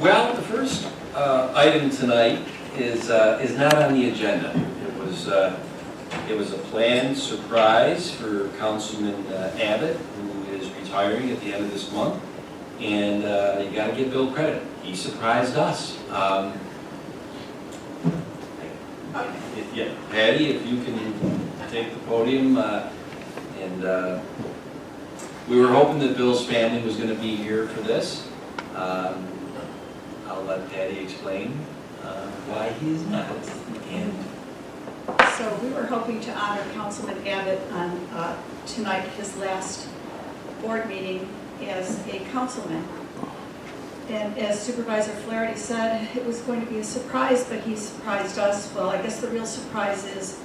Well, the first item tonight is not on the agenda. It was a planned surprise for Councilman Abbott, who is retiring at the end of this month, and you got to give Bill credit. He surprised us. Yeah, Patty, if you can take the podium, and we were hoping that Bill's family was going to be here for this. I'll let Patty explain why he is not. And so we were hoping to honor Councilman Abbott on tonight, his last board meeting as a councilman. And as Supervisor Flaherty said, it was going to be a surprise, but he surprised us. Well, I guess the real surprise is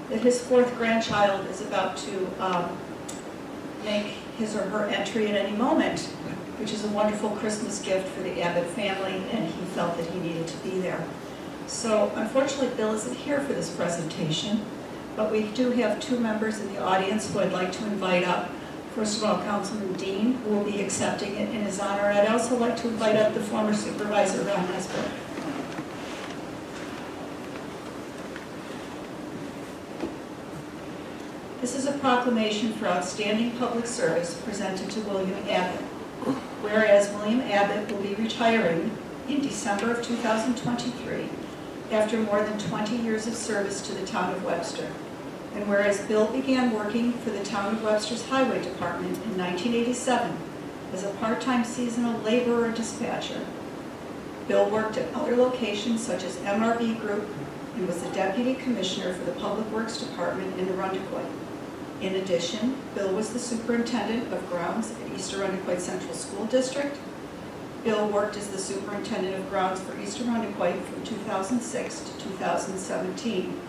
that his fourth grandchild is about to make his or her entry at any moment, which is a wonderful Christmas gift for the Abbott family, and he felt that he needed to be there. So unfortunately, Bill isn't here for this presentation, but we do have two members in the audience who I'd like to invite up. First of all, Councilman Dean, who will be accepting it in his honor. I'd also like to invite up the former supervisor, Ron Webster. This is a proclamation for outstanding public service presented to William Abbott. Whereas William Abbott will be retiring in December of 2023 after more than 20 years of service to the town of Webster. And whereas Bill began working for the town of Webster's Highway Department in 1987 as a part-time seasonal laborer dispatcher, Bill worked at other locations such as MRB Group and was the Deputy Commissioner for the Public Works Department in Arundecoit. In addition, Bill was the Superintendent of Grounds at East Arundecoit Central School District. Bill worked as the Superintendent of Grounds for East Arundecoit from 2006 to 2017.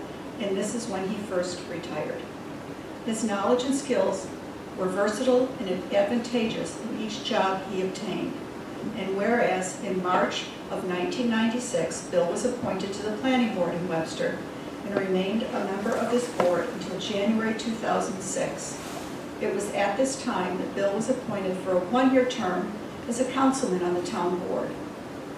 And this is when he first retired. His knowledge and skills were versatile and advantageous in each job he obtained. And whereas in March of 1996, Bill was appointed to the Planning Board in Webster and remained a member of this board until January 2006. It was at this time that Bill was appointed for a one-year term as a councilman on the town board.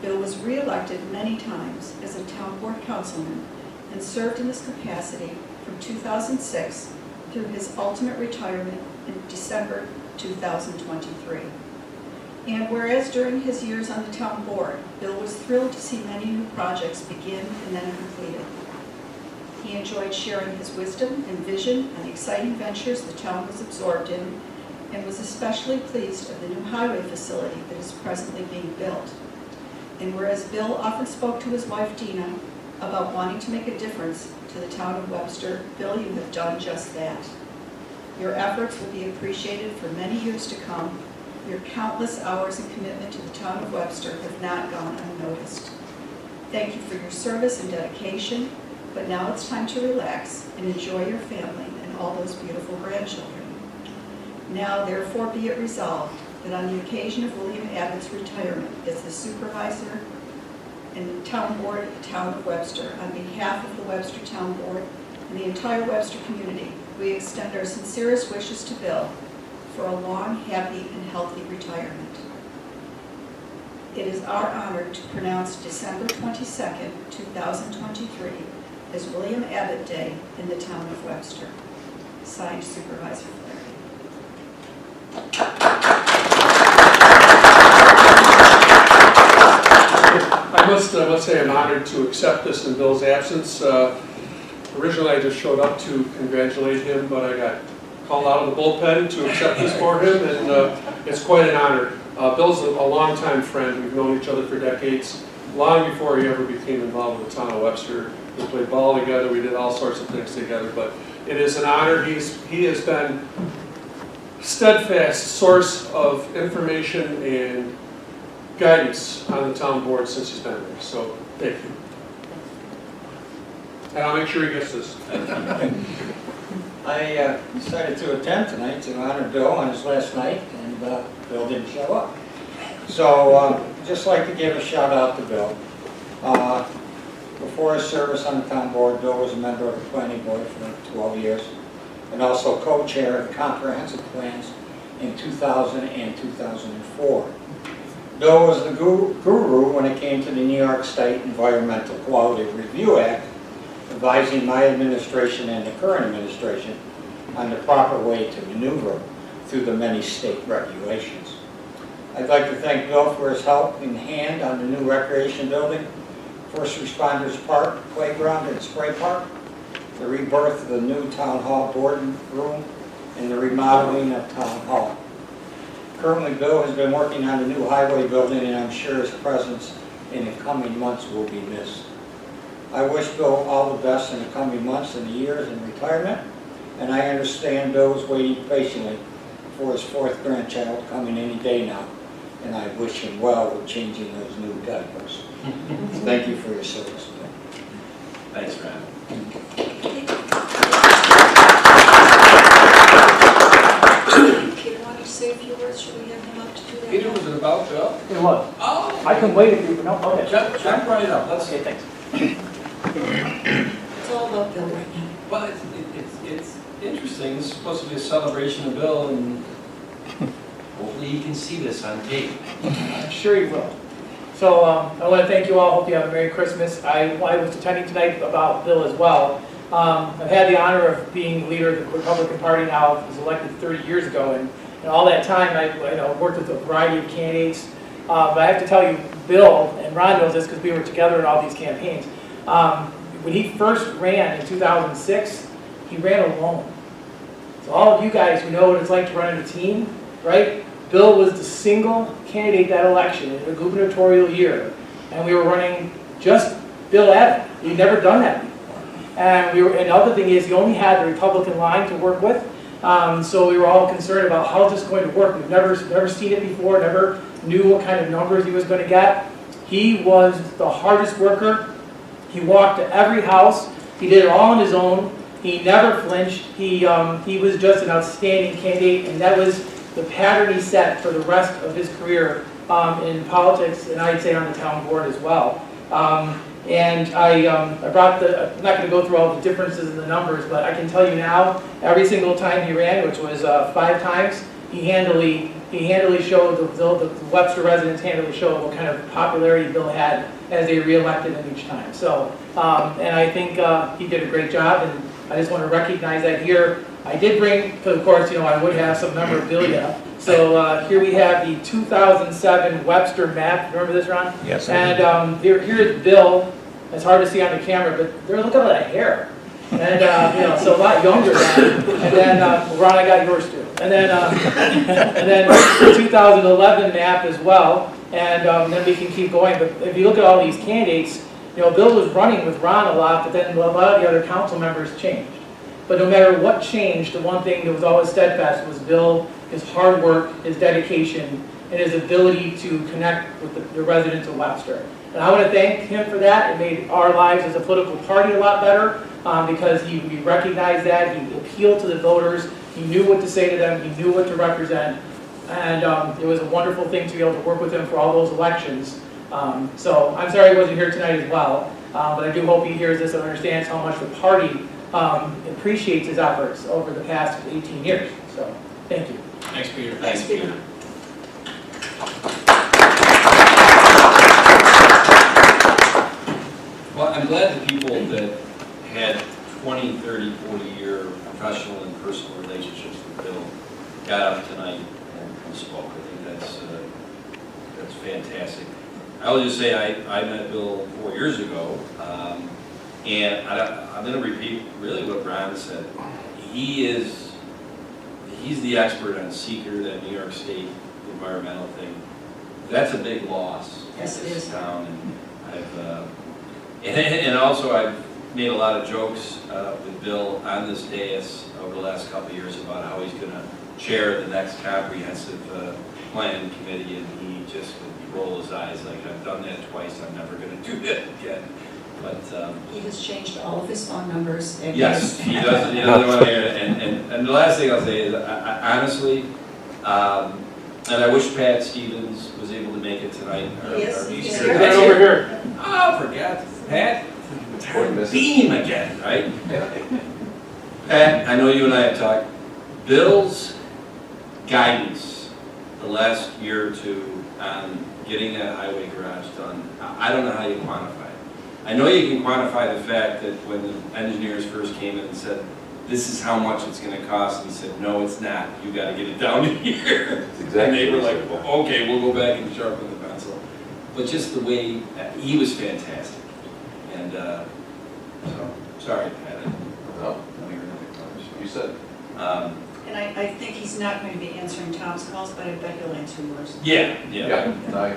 Bill was re-elected many times as a town board councilman and served in this capacity from 2006 through his ultimate retirement in December 2023. And whereas during his years on the town board, Bill was thrilled to see many new projects begin and then completed. He enjoyed sharing his wisdom and vision on the exciting ventures the town was absorbed in, and was especially pleased of the new highway facility that is presently being built. And whereas Bill often spoke to his wife Dina about wanting to make a difference to the town of Webster, Bill, you have done just that. Your efforts will be appreciated for many years to come. Your countless hours and commitment to the town of Webster have not gone unnoticed. Thank you for your service and dedication, but now it's time to relax and enjoy your family and all those beautiful grandchildren. Now, therefore, be it resolved that on the occasion of William Abbott's retirement as the supervisor and the town board of the town of Webster, on behalf of the Webster Town Board and the entire Webster community, we extend our sincerest wishes to Bill for a long, happy, and healthy retirement. It is our honor to pronounce December 22nd, 2023 as William Abbott Day in the town of Webster. Signed, Supervisor Flaherty. I must say I'm honored to accept this in Bill's absence. Originally I just showed up to congratulate him, but I got called out of the bullpen to accept this for him, and it's quite an honor. Bill's a longtime friend. We've known each other for decades, long before he ever became involved with the town of Webster. We played ball together, we did all sorts of things together, but it is an honor. He has been a steadfast source of information and guidance on the town board since he's been there, so thank you. And I'll make sure he gets this. I decided to attend tonight to honor Bill on his last night, and Bill didn't show up. So just like to give a shout out to Bill. Before his service on the town board, Bill was a member of the planning board for 12 years, and also co-chair of the comprehensive plans in 2000 and 2004. Bill was the guru when it came to the New York State Environmental Quality Review Act, advising my administration and the current administration on the proper way to maneuver through the many state regulations. I'd like to thank Bill for his helping hand on the new recreation building, First Responders Park, playground and spray park, the rebirth of the new town hall boardroom, and the remodeling of town hall. Currently, Bill has been working on the new highway building, and I'm sure his presence in the coming months will be missed. I wish Bill all the best in the coming months and years in retirement, and I understand Bill is waiting patiently for his fourth grandchild coming any day now, and I wish him well with changing those new diapers. Thank you for your service, Bill. Thanks, Ron. Peter wanted to say a few words. Should we have him up to do that? Peter, was it about Bill? It was. Oh! I can wait if you, no, okay. Jump right up. Let's. Okay, thanks. It's all about Bill right now. Well, it's interesting. This is supposed to be a celebration of Bill, and hopefully you can see this on tape. I'm sure you will. So I want to thank you all. Hope you have a Merry Christmas. I was attending tonight about Bill as well. I've had the honor of being leader of the Republican Party now. I was elected 30 years ago, and all that time I worked with a variety of candidates. But I have to tell you, Bill, and Ron knows this because we were together in all these campaigns, when he first ran in 2006, he ran alone. So all of you guys who know what it's like to run in a team, right? Bill was the single candidate that election in the gubernatorial year, and we were running just Bill Abbott. We'd never done that before. And the other thing is, he only had the Republican line to work with, so we were all concerned about how is this going to work. We've never seen it before, never knew what kind of numbers he was going to get. He was the hardest worker. He walked to every house. He did it all on his own. He never flinched. He was just an outstanding candidate, and that was the pattern he set for the rest of his career in politics, and I'd say on the town board as well. And I brought I'm not going to go through all the differences in the numbers, but I can tell you now, every single time he ran, which was 5 times, he handily showed, the Webster residents handily showed what kind of popularity Bill had as they re-elected him each time. So, and I think he did a great job, and I just want to recognize that here. I did bring, because of course, I would have some memorabilia. So here we have the 2007 Webster map. Remember this, Ron? Yes. And here's Bill. It's hard to see on the camera, but look at that hair. And so a lot younger now. And then Ron, I got yours too. And then the 2011 map as well. And then we can keep going. But if you look at all these candidates, Bill was running with Ron a lot, but then a lot of the other council members changed. But no matter what changed, the one thing that was always steadfast was Bill, his hard work, his dedication, and his ability to connect with the residents of Webster. And I want to thank him for that. It made our lives as a political party a lot better because he recognized that. He appealed to the voters. He knew what to say to them. He knew what to represent. And it was a wonderful thing to be able to work with him for all those elections. So I'm sorry he wasn't here tonight as well, but I do hope he hears this and understands how much the party appreciates his efforts over the past 18 years. So thank you. Thanks, Peter. Thanks, Peter. Well, I'm glad the people that had 20, 30, 40-year professional and personal relationships with Bill got up tonight and spoke. I think that's fantastic. I will just say I met Bill 4 years ago, and I'm going to repeat really what Ron said. He's the expert on seeker, that New York State environmental thing. That's a big loss in Yes, it this is. town. And also I've made a lot of jokes with Bill on this dais over the last couple of years about how he's going to chair the next comprehensive plan committee, and he just would roll his eyes like, I've done that twice, I'm never going to do it again. But He has changed all of his phone numbers. And yes, he does. He doesn't want to hear it. And the last thing I'll say is, honestly, and I wish Pat Stevens was able to make it tonight. He is. He's He's here. here. Right over here. Oh, forget Pat. Beam again, right? Pat, I know you and I have talked. Bill's guidance the last year or two on getting a highway garage done, I don't know how you quantify it. I know you can quantify the fact that when the engineers first came in and said, this is how much it's gonna cost, and he said, no, it's not, you gotta get it down to here. And they were like, well, okay, we'll go back and sharpen the pencil. But just the way, he was fantastic. And, so, sorry, Pat. No, you said. And I think he's not going to be answering Tom's calls, but I bet he'll answer yours. Yeah, yeah. Yeah, I